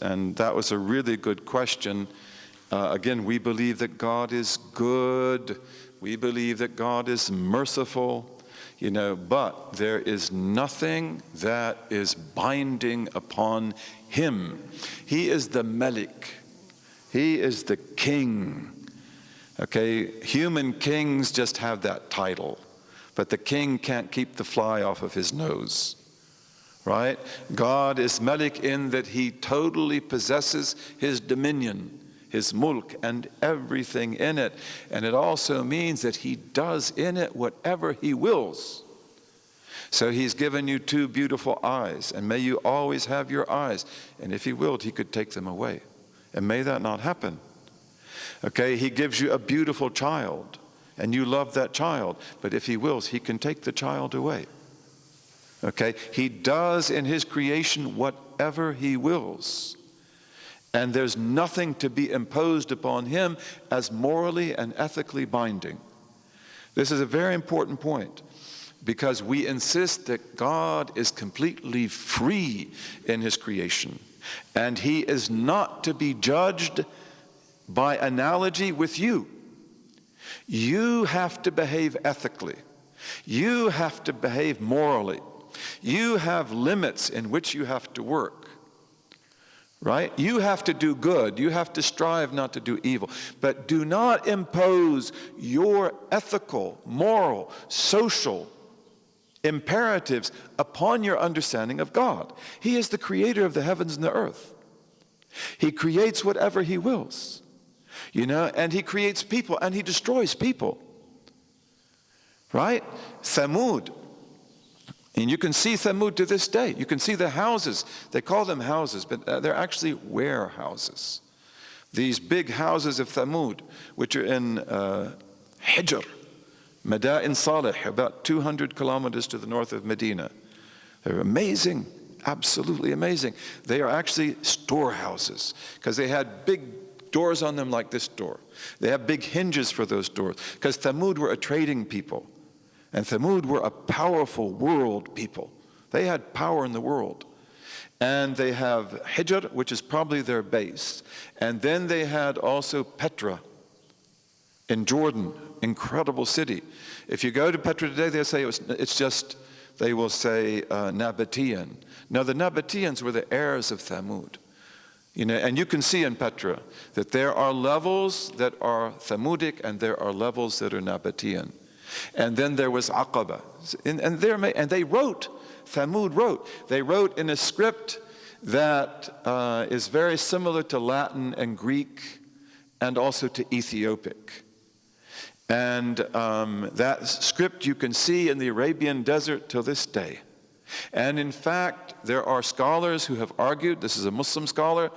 And that was a really good question. Again, we believe that God is good. We believe that God is merciful, but there is nothing that is binding upon him. He is the Malik. He is the king. Okay, human kings just have that title, but the king can't keep the fly off of his nose. Right? God is Malik in that he totally possesses his dominion, his mulk, and everything in it. And it also means that he does in it whatever he wills. So he's given you two beautiful eyes, and may you always have your eyes. And if he willed, he could take them away. And may that not happen. Okay, he gives you a beautiful child, and you love that child. But if he wills, he can take the child away. Okay, he does in his creation whatever he wills. And there's nothing to be imposed upon him as morally and ethically binding. This is a very important point, because we insist that God is completely free in his creation. And he is not to be judged by analogy with you. You have to behave ethically. You have to behave morally. You have limits in which you have to work, right? You have to do good. You have to strive not to do evil. But do not impose your ethical, moral, social imperatives upon your understanding of God. He is the creator of the heavens and the earth. He creates whatever he wills, and he creates people and he destroys people, right? Thamud. And you can see Thamud to this day. You can see the houses. They call them houses, but they're actually warehouses. These big houses of Thamud, which are in Hijr, Mada'in Salih, about 200 kilometers to the north of Medina. They're amazing, absolutely amazing. They are actually storehouses, because they had big doors on them like this door. They have big hinges for those doors, because Thamud were a trading people. And Thamud were a powerful world people. They had power in the world. And they have Hijr, which is probably their base. And then they had also Petra in Jordan, incredible city. If you go to Petra today, they say they will say Nabatean. No, the Nabateans were the heirs of Thamud. And you can see in Petra that there are levels that are Thamudic and there are levels that are Nabatean. And then there was Aqaba. And they wrote, Thamud wrote. They wrote in a script that is very similar to Latin and Greek and also to Ethiopic. And that script you can see in the Arabian desert till this day. And in fact, there are scholars who have argued, this is a Muslim scholar,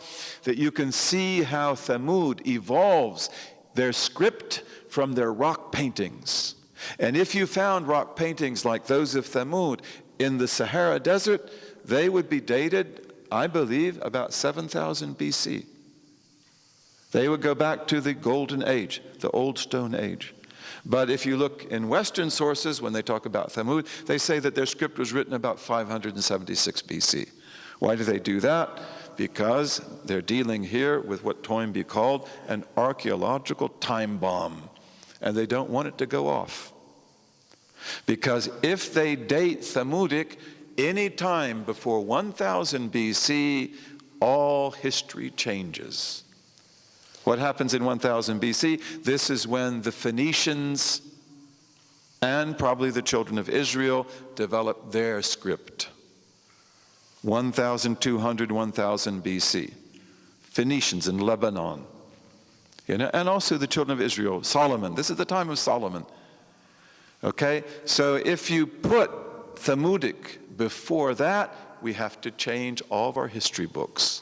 that you can see how Thamud evolves their script from their rock paintings. And if you found rock paintings like those of Thamud in the Sahara Desert, they would be dated, I believe, about 7,000 BC. They would go back to the Golden Age, the Old Stone Age. But if you look in Western sources, when they talk about Thamud, they say that their script was written about 576 BC. Why do they do that? Because they're dealing here with what Toynbee called an archeological time bomb. And they don't want it to go off. Because if they date Thamudic any time before 1000 BC, all history changes. What happens in 1000 BC? This is when the Phoenicians and probably the children of Israel developed their script. 1200, 1000 BC. Phoenicians in Lebanon. And also the children of Israel, Solomon. This is the time of Solomon. Okay, so if you put Thamudic before that, we have to change all of our history books.